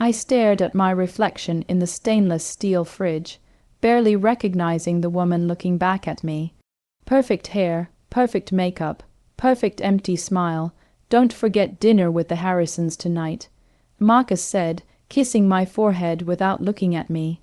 I stared at my reflection in the stainless steel fridge, barely recognizing the woman looking back at me. Perfect hair, perfect makeup, perfect empty smile. Don't forget dinner with the Harrisons tonight, Marcus said, kissing my forehead without looking at me.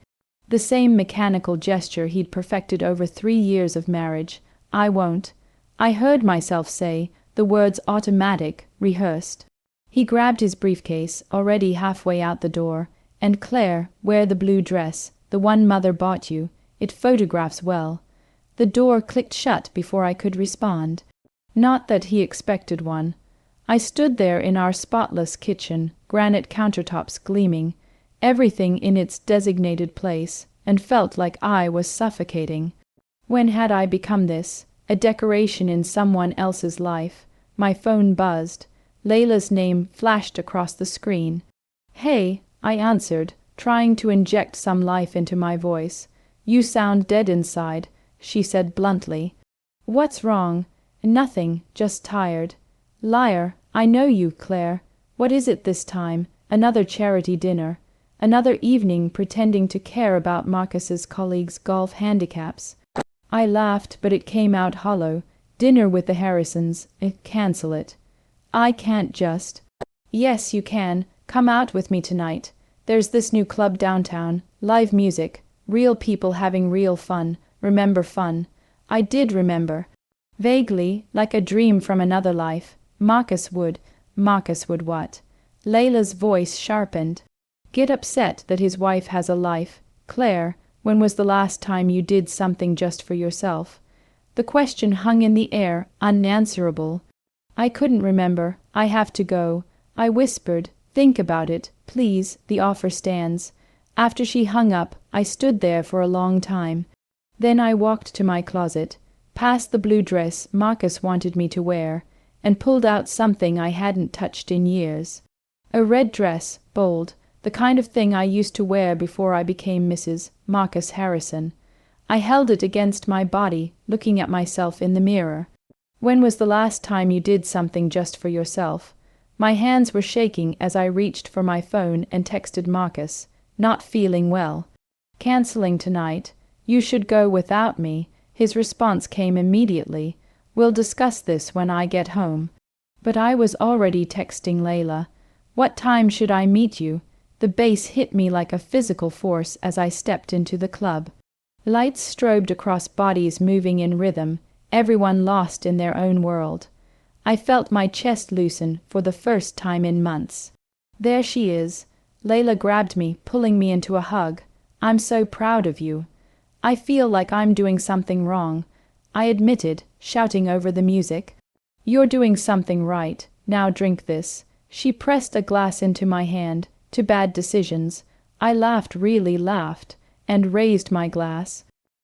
The same mechanical gesture he'd perfected over 3 years of marriage. I won't. I heard myself say, the words automatic, rehearsed. He grabbed his briefcase, already halfway out the door. And Claire, wear the blue dress, the one Mother bought you. It photographs well. The door clicked shut before I could respond. Not that he expected one. I stood there in our spotless kitchen, granite countertops gleaming, everything in its designated place, and felt like I was suffocating. When had I become this? A decoration in someone else's life? My phone buzzed. Layla's name flashed across the screen. "Hey," I answered, trying to inject some life into my voice. "You sound dead inside," she said bluntly. "What's wrong?" "Nothing, just tired." "Liar, I know you, Claire. What is it this time? Another charity dinner? Another evening pretending to care about Marcus's colleagues' golf handicaps?" I laughed, but it came out hollow. "Dinner with the Harrisons. Cancel it." "I can't just." "Yes, you can. Come out with me tonight. There's this new club downtown. Live music. Real people having real fun. Remember fun." I did remember. Vaguely, like a dream from another life. Marcus would what? Layla's voice sharpened. "Get upset that his wife has a life. Claire, when was the last time you did something just for yourself?" The question hung in the air, unanswerable. I couldn't remember. "I have to go." I whispered, "Think about it, please, the offer stands." After she hung up, I stood there for a long time. Then I walked to my closet, past the blue dress Marcus wanted me to wear, and pulled out something I hadn't touched in years. A red dress, bold, the kind of thing I used to wear before I became Mrs. Marcus Harrison. I held it against my body, looking at myself in the mirror. When was the last time you did something just for yourself? My hands were shaking as I reached for my phone and texted Marcus, "Not feeling well. Canceling tonight. You should go without me." His response came immediately. "We'll discuss this when I get home." But I was already texting Layla. "What time should I meet you?" The bass hit me like a physical force as I stepped into the club. Lights strobed across bodies moving in rhythm, everyone lost in their own world. I felt my chest loosen for the first time in months. "There she is." Layla grabbed me, pulling me into a hug. "I'm so proud of you." "I feel like I'm doing something wrong," I admitted, shouting over the music. "You're doing something right. Now drink this." She pressed a glass into my hand. "To bad decisions." I laughed, really laughed, and raised my glass.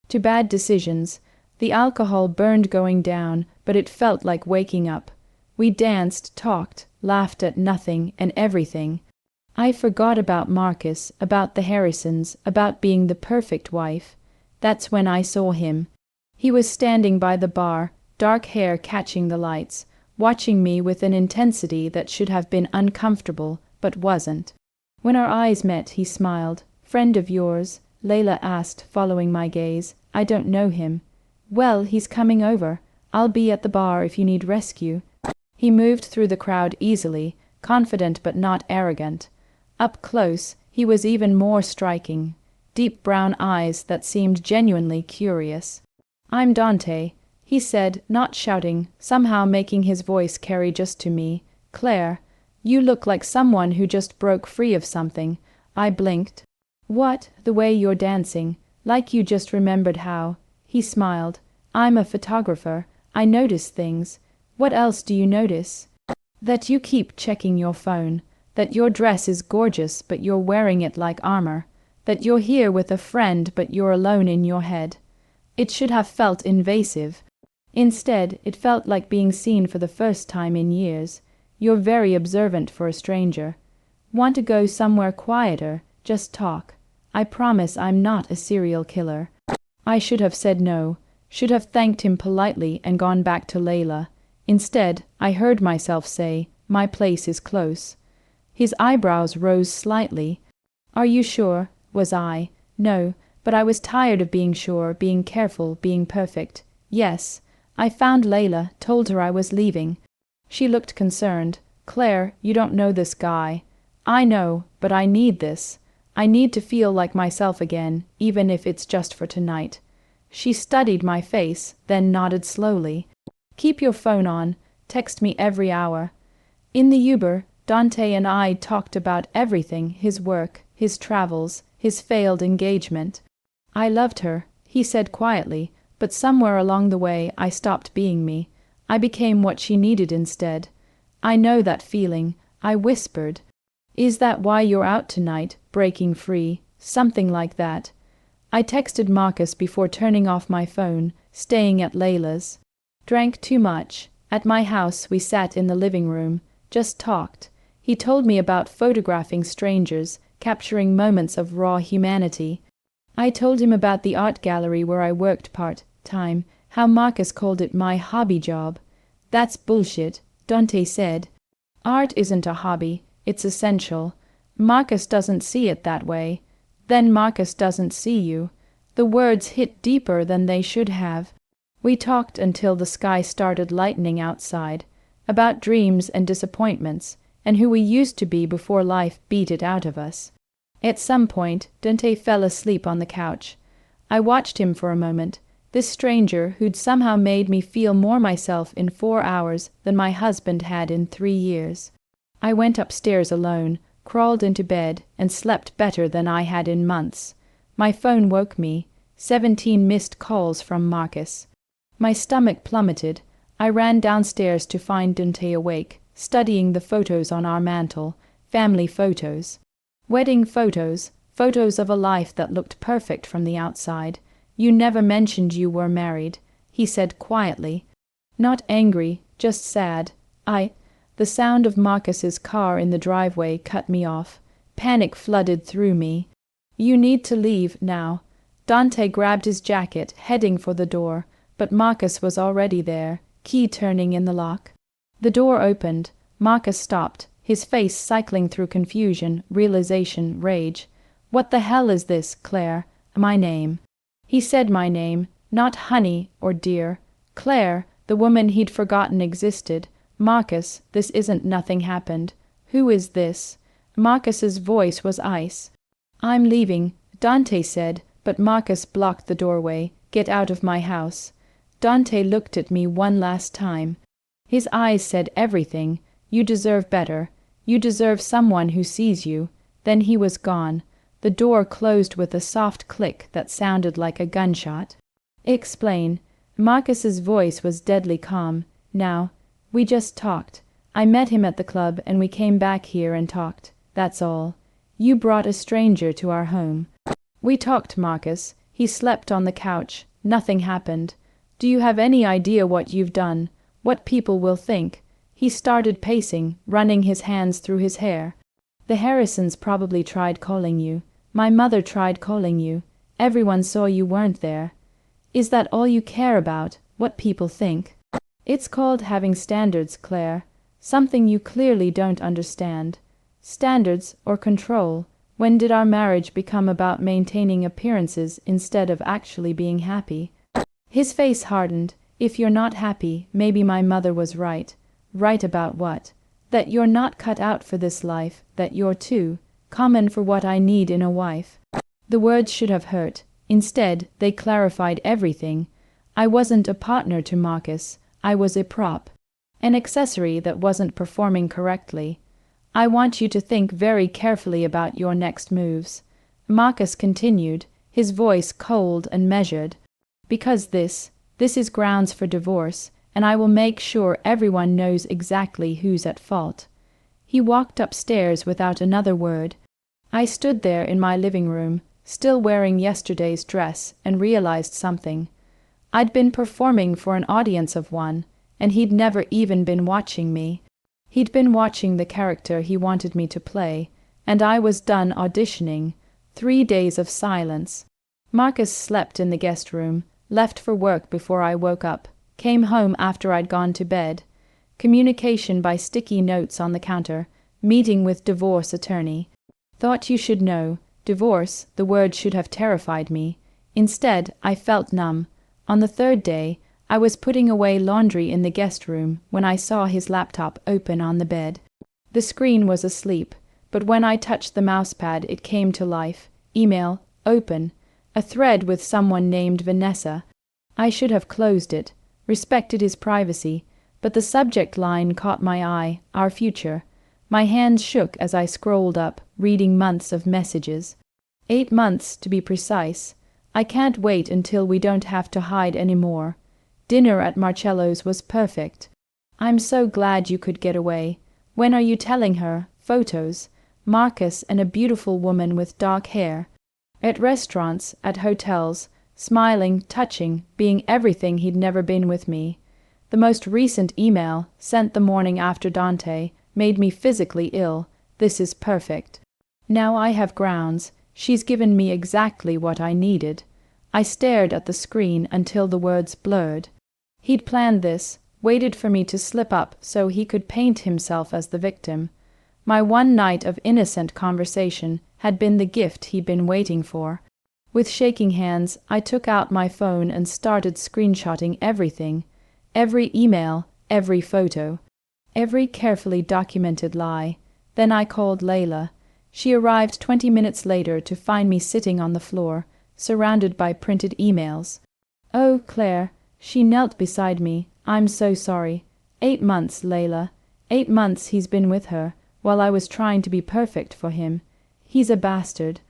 "To bad decisions." The alcohol burned going down, but it felt like waking up. We danced, talked, laughed at nothing and everything. I forgot about Marcus, about the Harrisons, about being the perfect wife. That's when I saw him. He was standing by the bar, dark hair catching the lights, watching me with an intensity that should have been uncomfortable, but wasn't. When our eyes met, he smiled. "Friend of yours?" Layla asked, following my gaze. "I don't know him." "Well, he's coming over. I'll be at the bar if you need rescue." He moved through the crowd easily, confident but not arrogant. Up close, he was even more striking. Deep brown eyes that seemed genuinely curious. "I'm Dante," he said, not shouting, somehow making his voice carry just to me. "Claire, you look like someone who just broke free of something." I blinked. "What? The way you're dancing. Like you just remembered how." He smiled. "I'm a photographer. I notice things." "What else do you notice?" "That you keep checking your phone. That your dress is gorgeous but you're wearing it like armor. That you're here with a friend but you're alone in your head." It should have felt invasive. Instead, it felt like being seen for the first time in years. "You're very observant for a stranger. Want to go somewhere quieter? Just talk. I promise I'm not a serial killer." I should have said no, should have thanked him politely and gone back to Layla. Instead, I heard myself say, "My place is close." His eyebrows rose slightly. Are you sure? Was I? No, but I was tired of being sure, being careful, being perfect. Yes. I found Layla, told her I was leaving. She looked concerned. Claire, you don't know this guy. I know, but I need this. I need to feel like myself again, even if it's just for tonight. She studied my face, then nodded slowly. Keep your phone on. Text me every hour. In the Uber, Dante and I talked about everything, his work, his travels, his failed engagement. I loved her, he said quietly, but somewhere along the way I stopped being me. I became what she needed instead. I know that feeling. I whispered. Is that why you're out tonight, breaking free? Something like that. I texted Marcus before turning off my phone, staying at Layla's. Drank too much. At my house we sat in the living room, just talked. He told me about photographing strangers, capturing moments of raw humanity. I told him about the art gallery where I worked part-time, how Marcus called it my hobby job. That's bullshit, Dante said. Art isn't a hobby, it's essential. Marcus doesn't see it that way. Then Marcus doesn't see you. The words hit deeper than they should have. We talked until the sky started lightening outside, about dreams and disappointments, and who we used to be before life beat it out of us. At some point, Dante fell asleep on the couch. I watched him for a moment, this stranger who'd somehow made me feel more myself in 4 hours than my husband had in 3 years. I went upstairs alone, crawled into bed, and slept better than I had in months. My phone woke me, 17 missed calls from Marcus. My stomach plummeted. I ran downstairs to find Dante awake, studying the photos on our mantel, family photos. Wedding photos, photos of a life that looked perfect from the outside. You never mentioned you were married, he said quietly. Not angry, just sad. The sound of Marcus's car in the driveway cut me off. Panic flooded through me. You need to leave now. Dante grabbed his jacket, heading for the door, but Marcus was already there, key turning in the lock. The door opened. Marcus stopped, his face cycling through confusion, realization, rage. What the hell is this, Claire? My name. He said my name, not honey or dear. Claire, the woman he'd forgotten existed. Marcus, this isn't nothing happened. Who is this? Marcus's voice was ice. I'm leaving, Dante said, but Marcus blocked the doorway. Get out of my house. Dante looked at me one last time. His eyes said everything. You deserve better. You deserve someone who sees you. Then he was gone. The door closed with a soft click that sounded like a gunshot. Explain. Marcus's voice was deadly calm. Now, we just talked. I met him at the club and we came back here and talked. That's all. You brought a stranger to our home. We talked, Marcus. He slept on the couch. Nothing happened. Do you have any idea what you've done? What people will think? He started pacing, running his hands through his hair. The Harrisons probably tried calling you. My mother tried calling you. Everyone saw you weren't there. Is that all you care about, what people think? It's called having standards, Claire. Something you clearly don't understand. Standards or control. When did our marriage become about maintaining appearances instead of actually being happy? His face hardened. If you're not happy, maybe my mother was right. Right about what? That you're not cut out for this life, that you're too common for what I need in a wife. The words should have hurt. Instead, they clarified everything. I wasn't a partner to Marcus. I was a prop. An accessory that wasn't performing correctly. I want you to think very carefully about your next moves. Marcus continued, his voice cold and measured. Because this is grounds for divorce, and I will make sure everyone knows exactly who's at fault. He walked upstairs without another word. I stood there in my living room, still wearing yesterday's dress, and realized something. I'd been performing for an audience of one, and he'd never even been watching me. He'd been watching the character he wanted me to play, and I was done auditioning. 3 days of silence. Marcus slept in the guest room, left for work before I woke up, came home after I'd gone to bed. Communication by sticky notes on the counter, meeting with divorce attorney. Thought you should know. Divorce, the word should have terrified me. Instead, I felt numb. On the third day, I was putting away laundry in the guest room when I saw his laptop open on the bed. The screen was asleep, but when I touched the mousepad it came to life. Email, open. A thread with someone named Vanessa. I should have closed it, respected his privacy, but the subject line caught my eye, our future. My hands shook as I scrolled up, reading months of messages. 8 months, to be precise. I can't wait until we don't have to hide anymore. Dinner at Marcello's was perfect. I'm so glad you could get away. When are you telling her? Photos. Marcus and a beautiful woman with dark hair. At restaurants, at hotels, smiling, touching, being everything he'd never been with me. The most recent email, sent the morning after Dante, made me physically ill. This is perfect. Now I have grounds. She's given me exactly what I needed. I stared at the screen until the words blurred. He'd planned this, waited for me to slip up so he could paint himself as the victim. My one night of innocent conversation had been the gift he'd been waiting for. With shaking hands, I took out my phone and started screenshotting everything. Every email, every photo, every carefully documented lie. Then I called Layla. She arrived 20 minutes later to find me sitting on the floor, surrounded by printed emails. "Oh, Claire," she knelt beside me. "I'm so sorry. 8 months, Layla. 8 months he's been with her, while I was trying to be perfect for him. He's a bastard.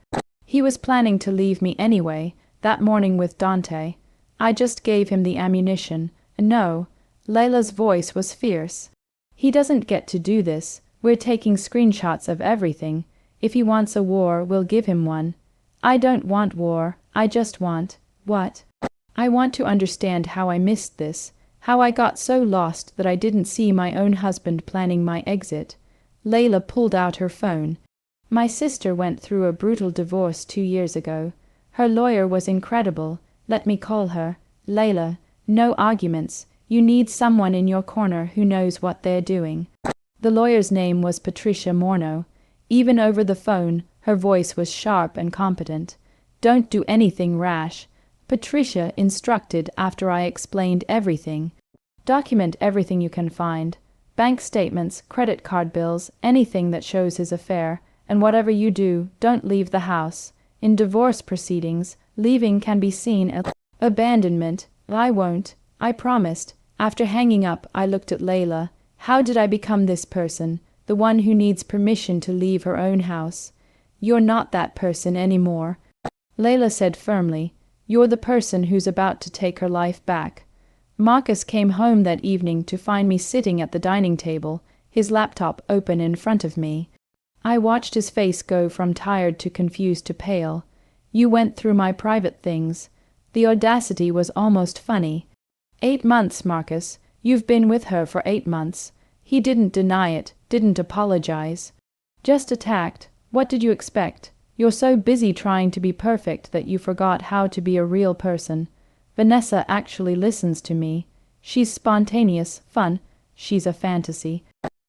He was planning to leave me anyway, that morning with Dante. I just gave him the ammunition. No." Layla's voice was fierce. "He doesn't get to do this. We're taking screenshots of everything. If he wants a war, we'll give him one." "I don't want war. I just want—" "What?" "I want to understand how I missed this, how I got so lost that I didn't see my own husband planning my exit." Layla pulled out her phone. "My sister went through a brutal divorce 2 years ago. Her lawyer was incredible. Let me call her. Layla, no arguments. You need someone in your corner who knows what they're doing." The lawyer's name was Patricia Morneau. Even over the phone, her voice was sharp and competent. "Don't do anything rash," Patricia instructed after I explained everything. "Document everything you can find. Bank statements, credit card bills, anything that shows his affair. And whatever you do, don't leave the house. In divorce proceedings, leaving can be seen as abandonment. I won't. I promised." After hanging up, I looked at Layla. How did I become this person, the one who needs permission to leave her own house? "You're not that person anymore," Layla said firmly. "You're the person who's about to take her life back." Marcus came home that evening to find me sitting at the dining table, his laptop open in front of me. I watched his face go from tired to confused to pale. "You went through my private things." The audacity was almost funny. 8 months, Marcus. You've been with her for 8 months. He didn't deny it, didn't apologize. Just attacked. What did you expect? You're so busy trying to be perfect that you forgot how to be a real person. Vanessa actually listens to me. She's spontaneous, fun. She's a fantasy.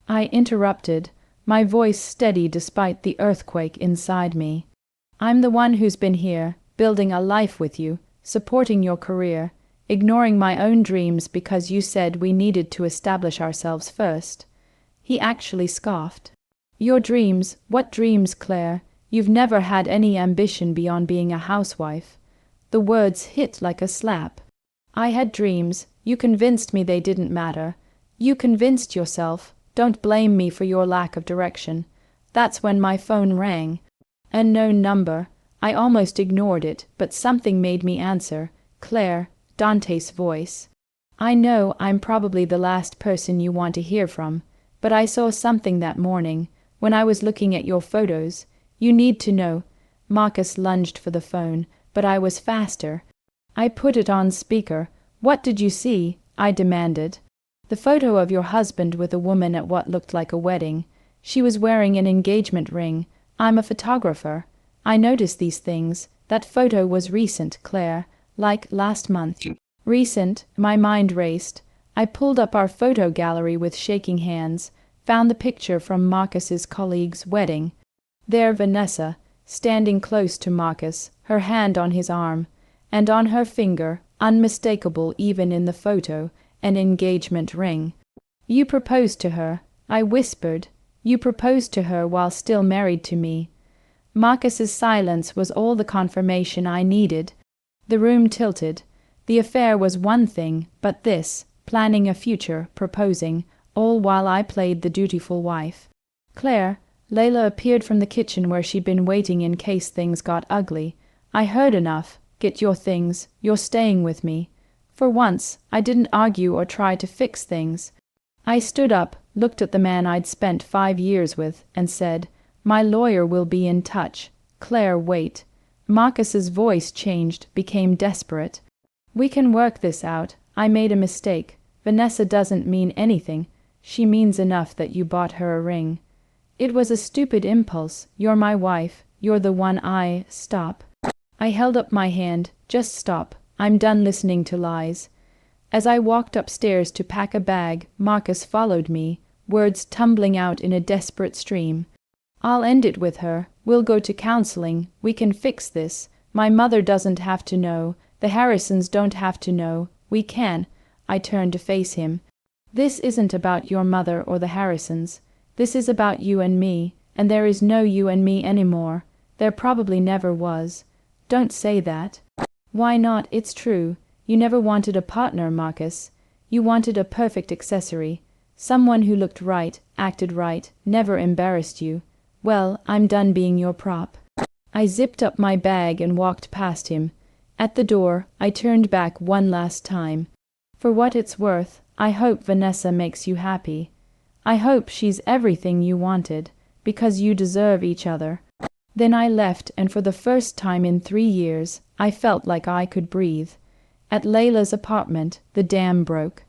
I interrupted, my voice steady despite the earthquake inside me. "I'm the one who's been here, building a life with you, supporting your career, ignoring my own dreams because you said we needed to establish ourselves first." He actually scoffed. "Your dreams? What dreams, Claire? You've never had any ambition beyond being a housewife." The words hit like a slap. "I had dreams. You convinced me they didn't matter. You convinced yourself. Don't blame me for your lack of direction." That's when my phone rang. A unknown number. I almost ignored it, but something made me answer. "Claire," Dante's voice. "I know I'm probably the last person you want to hear from, but I saw something that morning, when I was looking at your photos. You need to know." Marcus lunged for the phone, but I was faster. I put it on speaker. "What did you see?" I demanded. "The photo of your husband with a woman at what looked like a wedding. She was wearing an engagement ring. I'm a photographer. I notice these things. That photo was recent, Claire, like last month." Recent, my mind raced. I pulled up our photo gallery with shaking hands, found the picture from Marcus's colleague's wedding. There Vanessa, standing close to Marcus, her hand on his arm, and on her finger, unmistakable even in the photo, an engagement ring. "You proposed to her," I whispered. "You proposed to her while still married to me." Marcus's silence was all the confirmation I needed. The room tilted. The affair was one thing, but this, planning a future, proposing, all while I played the dutiful wife. "Claire," Layla appeared from the kitchen where she'd been waiting in case things got ugly. "I heard enough. Get your things. You're staying with me." For once, I didn't argue or try to fix things. I stood up, looked at the man I'd spent 5 years with, and said, "My lawyer will be in touch. Claire, wait." Marcus's voice changed, became desperate. "We can work this out. I made a mistake. Vanessa doesn't mean anything. She means enough that you bought her a ring. It was a stupid impulse. You're my wife. You're the one I— Stop." I held up my hand. "Just stop. I'm done listening to lies." As I walked upstairs to pack a bag, Marcus followed me, words tumbling out in a desperate stream. "I'll end it with her. We'll go to counseling. We can fix this. My mother doesn't have to know. The Harrisons don't have to know. We can." I turned to face him. "This isn't about your mother or the Harrisons. This is about you and me, and there is no you and me anymore. There probably never was." "Don't say that." "Why not? It's true. You never wanted a partner, Marcus. You wanted a perfect accessory. Someone who looked right, acted right, never embarrassed you. Well, I'm done being your prop." I zipped up my bag and walked past him. At the door, I turned back one last time. "For what it's worth, I hope Vanessa makes you happy. I hope she's everything you wanted, because you deserve each other." Then I left, and for the first time in 3 years, I felt like I could breathe. At Layla's apartment, the dam broke.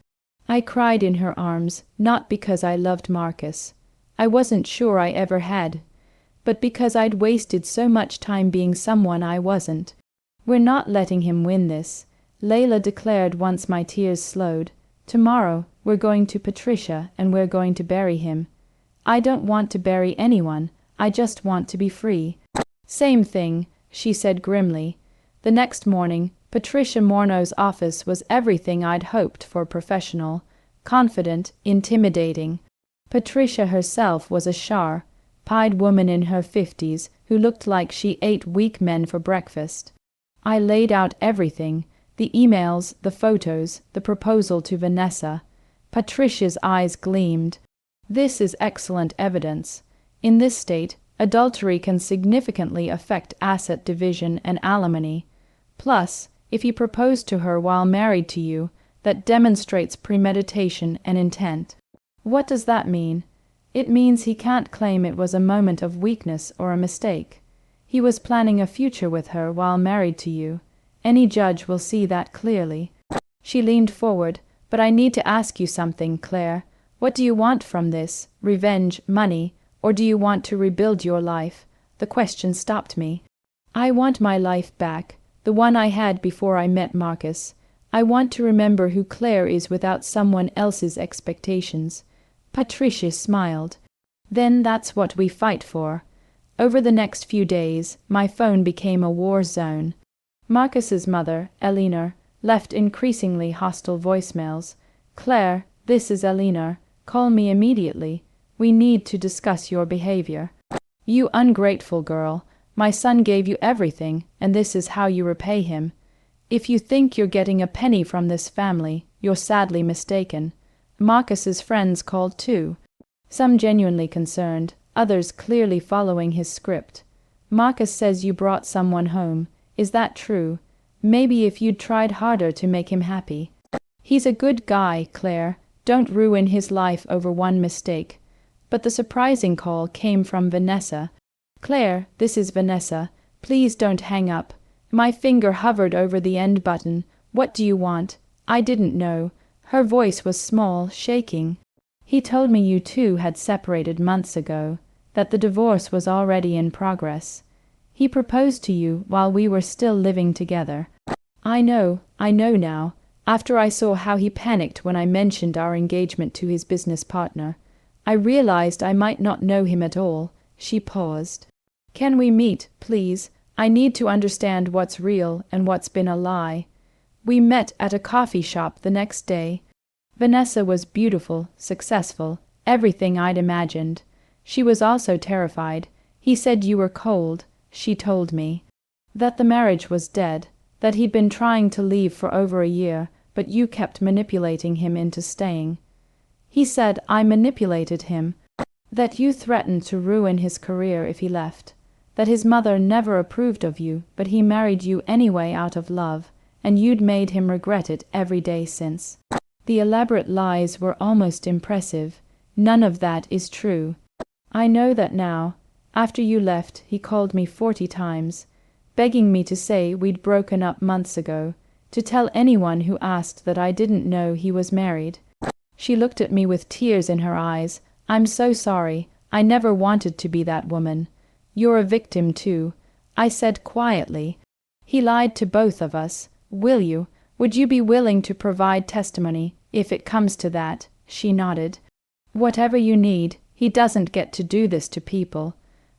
I cried in her arms, not because I loved Marcus. I wasn't sure I ever had, but because I'd wasted so much time being someone I wasn't. "We're not letting him win this," Layla declared once my tears slowed. "Tomorrow, we're going to Patricia, and we're going to bury him. I don't want to bury anyone. I just want to be free." "Same thing," she said grimly. The next morning, Patricia Mornow's office was everything I'd hoped for professional, confident, intimidating. Patricia herself was a pied woman in her 50s who looked like she ate weak men for breakfast. I laid out everything, the emails, the photos, the proposal to Vanessa. Patricia's eyes gleamed. "This is excellent evidence. In this state, adultery can significantly affect asset division and alimony. Plus, if he proposed to her while married to you, that demonstrates premeditation and intent." "What does that mean?" "It means he can't claim it was a moment of weakness or a mistake. He was planning a future with her while married to you. Any judge will see that clearly." She leaned forward. "But I need to ask you something, Claire. What do you want from this? Revenge, money? Or do you want to rebuild your life?" The question stopped me. "I want my life back, the one I had before I met Marcus. I want to remember who Claire is without someone else's expectations." Patricia smiled. "Then that's what we fight for." Over the next few days, my phone became a war zone. Marcus's mother, Eleanor, left increasingly hostile voicemails. "Claire, this is Eleanor. Call me immediately. We need to discuss your behavior." "You ungrateful girl. My son gave you everything, and this is how you repay him. If you think you're getting a penny from this family, you're sadly mistaken." Marcus's friends called too. Some genuinely concerned, others clearly following his script. "Marcus says you brought someone home. Is that true? Maybe if you'd tried harder to make him happy." "He's a good guy, Claire. Don't ruin his life over one mistake." But the surprising call came from Vanessa. "Claire, this is Vanessa. Please don't hang up." My finger hovered over the end button. "What do you want?" I didn't know. Her voice was small, shaking. "He told me you two had separated months ago, that the divorce was already in progress. He proposed to you while we were still living together." I know now, after I saw how he panicked when I mentioned our engagement to his business partner. I realized I might not know him at all." She paused. Can we meet, please? I need to understand what's real and what's been a lie. We met at a coffee shop the next day. Vanessa was beautiful, successful, everything I'd imagined. She was also terrified. He said you were cold. She told me that the marriage was dead, that he'd been trying to leave for over a year, but you kept manipulating him into staying. He said I manipulated him, that you threatened to ruin his career if he left, that his mother never approved of you, but he married you anyway out of love, and you'd made him regret it every day since. The elaborate lies were almost impressive. None of that is true. I know that now. After you left, he called me 40 times, begging me to say we'd broken up months ago, to tell anyone who asked that I didn't know he was married. She looked at me with tears in her eyes. I'm so sorry. I never wanted to be that woman. You're a victim too. I said quietly. He lied to both of us. Would you be willing to provide testimony, if it comes to that? She nodded. Whatever you need. He doesn't get to do this to people.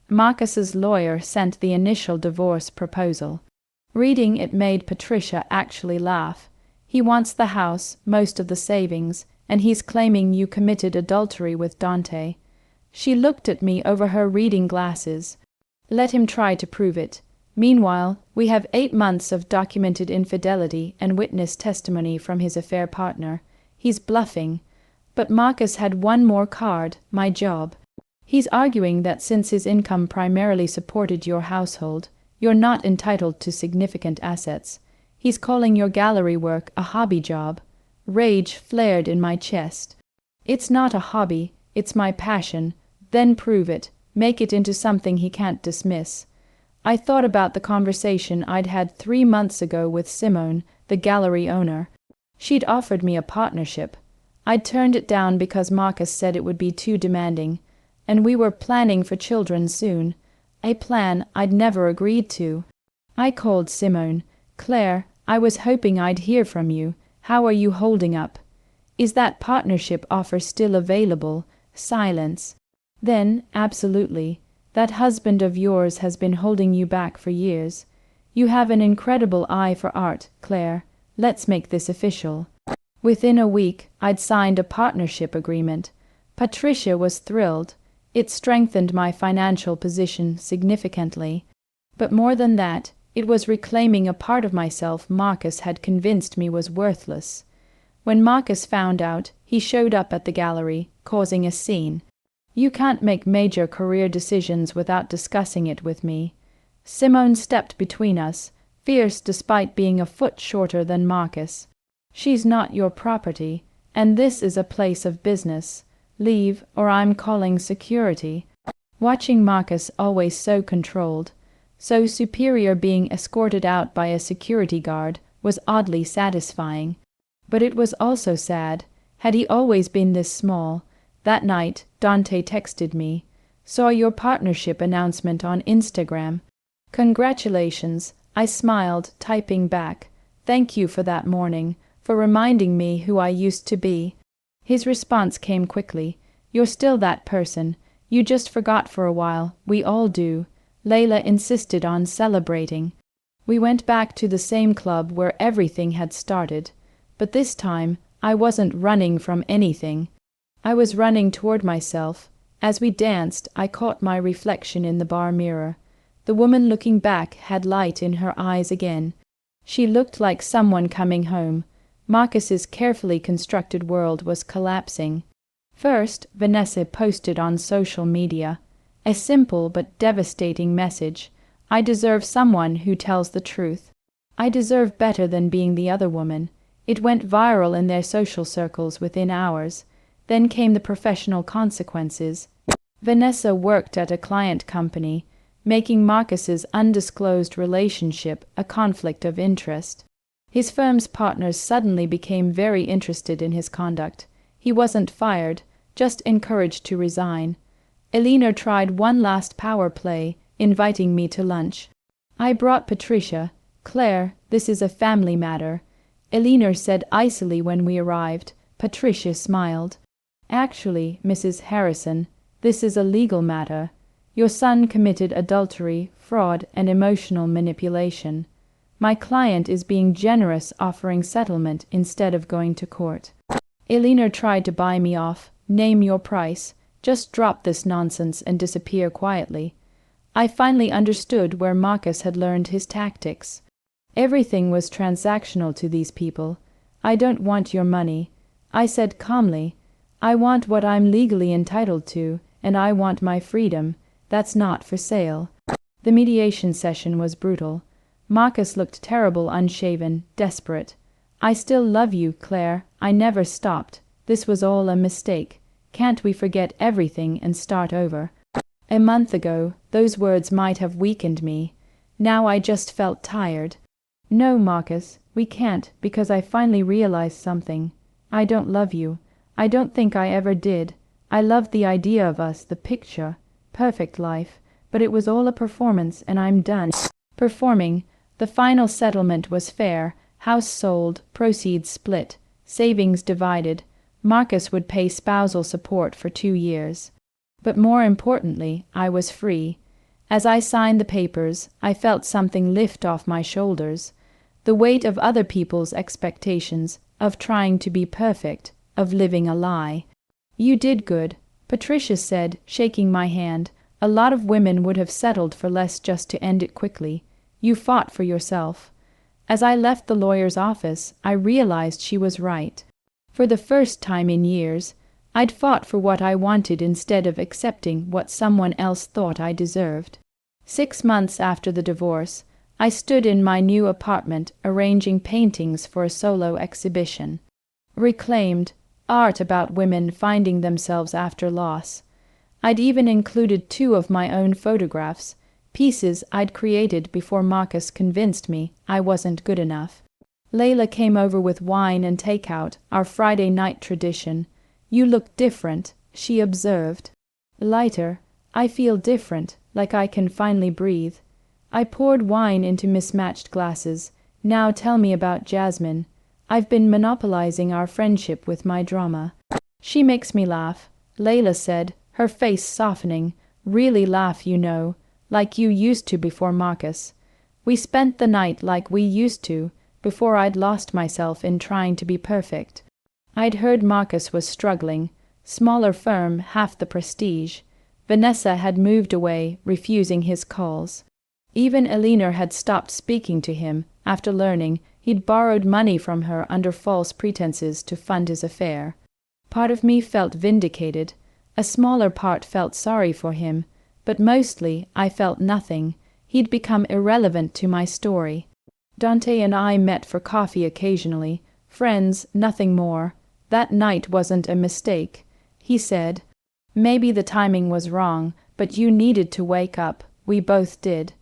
Marcus's lawyer sent the initial divorce proposal. Reading it made Patricia actually laugh. He wants the house, most of the savings, and he's claiming you committed adultery with Dante. She looked at me over her reading glasses. Let him try to prove it. Meanwhile, we have 8 months of documented infidelity and witness testimony from his affair partner. He's bluffing. But Marcus had one more card, my job. He's arguing that since his income primarily supported your household, you're not entitled to significant assets. He's calling your gallery work a hobby job. Rage flared in my chest. It's not a hobby, it's my passion. Then prove it. Make it into something he can't dismiss. I thought about the conversation I'd had 3 months ago with Simone, the gallery owner. She'd offered me a partnership. I'd turned it down because Marcus said it would be too demanding, and we were planning for children soon, a plan I'd never agreed to. I called Simone. Claire, I was hoping I'd hear from you. How are you holding up? Is that partnership offer still available? Silence. Then, absolutely. That husband of yours has been holding you back for years. You have an incredible eye for art, Claire. Let's make this official. Within a week, I'd signed a partnership agreement. Patricia was thrilled. It strengthened my financial position significantly. But more than that, it was reclaiming a part of myself Marcus had convinced me was worthless. When Marcus found out, he showed up at the gallery, causing a scene. You can't make major career decisions without discussing it with me. Simone stepped between us, fierce despite being a foot shorter than Marcus. She's not your property, and this is a place of business. Leave, or I'm calling security. Watching Marcus always so controlled, so superior being escorted out by a security guard, was oddly satisfying. But it was also sad. Had he always been this small? That night, Dante texted me. Saw your partnership announcement on Instagram. Congratulations. I smiled, typing back. Thank you for that morning, for reminding me who I used to be. His response came quickly. You're still that person. You just forgot for a while. We all do. Layla insisted on celebrating. We went back to the same club where everything had started. But this time, I wasn't running from anything. I was running toward myself. As we danced, I caught my reflection in the bar mirror. The woman looking back had light in her eyes again. She looked like someone coming home. Marcus's carefully constructed world was collapsing. First, Vanessa posted on social media. A simple but devastating message. I deserve someone who tells the truth. I deserve better than being the other woman. It went viral in their social circles within hours. Then came the professional consequences. Vanessa worked at a client company, making Marcus's undisclosed relationship a conflict of interest. His firm's partners suddenly became very interested in his conduct. He wasn't fired, just encouraged to resign. Elena tried one last power play, inviting me to lunch. I brought Patricia. Claire, this is a family matter. Elena said icily when we arrived. Patricia smiled. Actually, Mrs. Harrison, this is a legal matter. Your son committed adultery, fraud, and emotional manipulation. My client is being generous, offering settlement instead of going to court. Elena tried to buy me off. Name your price. Just drop this nonsense and disappear quietly. I finally understood where Marcus had learned his tactics. Everything was transactional to these people. I don't want your money. I said calmly, I want what I'm legally entitled to, and I want my freedom. That's not for sale. The mediation session was brutal. Marcus looked terrible, unshaven, desperate. I still love you, Claire. I never stopped. This was all a mistake. Can't we forget everything and start over? A month ago, those words might have weakened me. Now I just felt tired. No, Marcus, we can't, because I finally realized something. I don't love you. I don't think I ever did. I loved the idea of us, the picture. Perfect life. But it was all a performance, and I'm done performing. The final settlement was fair. House sold, proceeds split, savings divided. Marcus would pay spousal support for 2 years. But more importantly, I was free. As I signed the papers, I felt something lift off my shoulders. The weight of other people's expectations, of trying to be perfect, of living a lie. You did good, Patricia said, shaking my hand. A lot of women would have settled for less just to end it quickly. You fought for yourself. As I left the lawyer's office, I realized she was right. For the first time in years, I'd fought for what I wanted instead of accepting what someone else thought I deserved. 6 months after the divorce, I stood in my new apartment arranging paintings for a solo exhibition. Reclaimed, art about women finding themselves after loss. I'd even included 2 of my own photographs, pieces I'd created before Marcus convinced me I wasn't good enough. Layla came over with wine and takeout, our Friday night tradition. You look different, she observed. Lighter. I feel different, like I can finally breathe. I poured wine into mismatched glasses. Now tell me about Jasmine. I've been monopolizing our friendship with my drama. She makes me laugh, Layla said, her face softening. Really laugh, you know, like you used to before Marcus. We spent the night like we used to, before I'd lost myself in trying to be perfect. I'd heard Marcus was struggling. Smaller firm, half the prestige. Vanessa had moved away, refusing his calls. Even Elena had stopped speaking to him after learning he'd borrowed money from her under false pretenses to fund his affair. Part of me felt vindicated. A smaller part felt sorry for him, but mostly I felt nothing. He'd become irrelevant to my story. Dante and I met for coffee occasionally, friends, nothing more. That night wasn't a mistake. He said, maybe the timing was wrong, but you needed to wake up. We both did.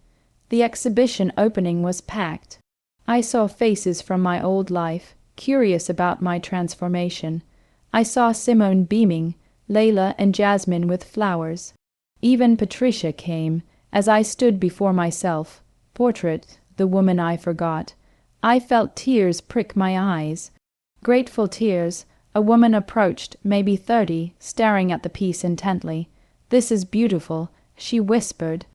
The exhibition opening was packed. I saw faces from my old life, curious about my transformation. I saw Simone beaming, Layla and Jasmine with flowers. Even Patricia came, as I stood before myself. Portrait, the woman I forgot. I felt tears prick my eyes. Grateful tears. A woman approached, maybe 30, staring at the piece intently. This is beautiful, she whispered.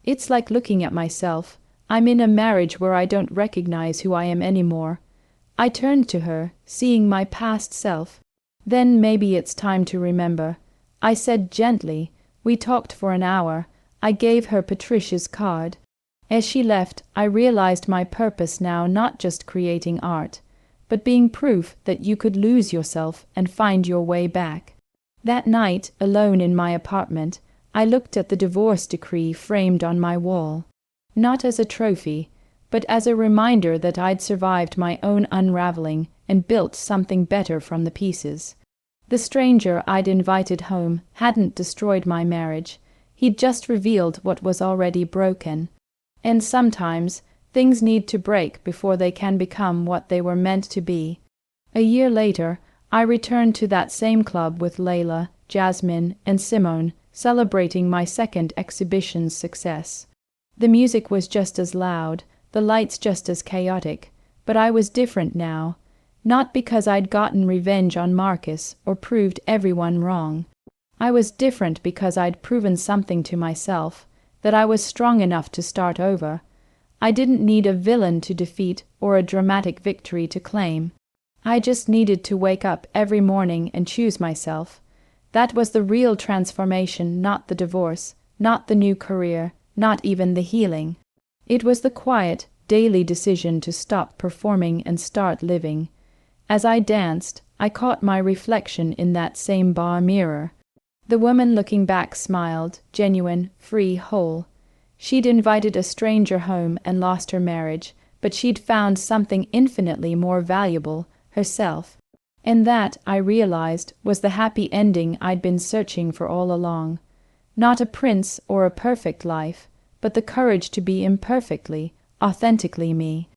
It's like looking at myself. I'm in a marriage where I don't recognize who I am anymore. I turned to her, seeing my past self. Then maybe it's time to remember. I said gently. We talked for an hour. I gave her Patricia's card. As she left, I realized my purpose now, not just creating art, but being proof that you could lose yourself and find your way back. That night, alone in my apartment, I looked at the divorce decree framed on my wall. Not as a trophy, but as a reminder that I'd survived my own unraveling and built something better from the pieces. The stranger I'd invited home hadn't destroyed my marriage. He'd just revealed what was already broken. And sometimes things need to break before they can become what they were meant to be. A year later, I returned to that same club with Layla, Jasmine, and Simone, celebrating my second exhibition's success. The music was just as loud, the lights just as chaotic, but I was different now. Not because I'd gotten revenge on Marcus or proved everyone wrong. I was different because I'd proven something to myself, that I was strong enough to start over. I didn't need a villain to defeat or a dramatic victory to claim. I just needed to wake up every morning and choose myself. That was the real transformation, not the divorce, not the new career, not even the healing. It was the quiet, daily decision to stop performing and start living. As I danced, I caught my reflection in that same bar mirror. The woman looking back smiled, genuine, free, whole. She'd invited a stranger home and lost her marriage, but she'd found something infinitely more valuable, herself. And that, I realized, was the happy ending I'd been searching for all along. Not a prince or a perfect life, but the courage to be imperfectly, authentically me.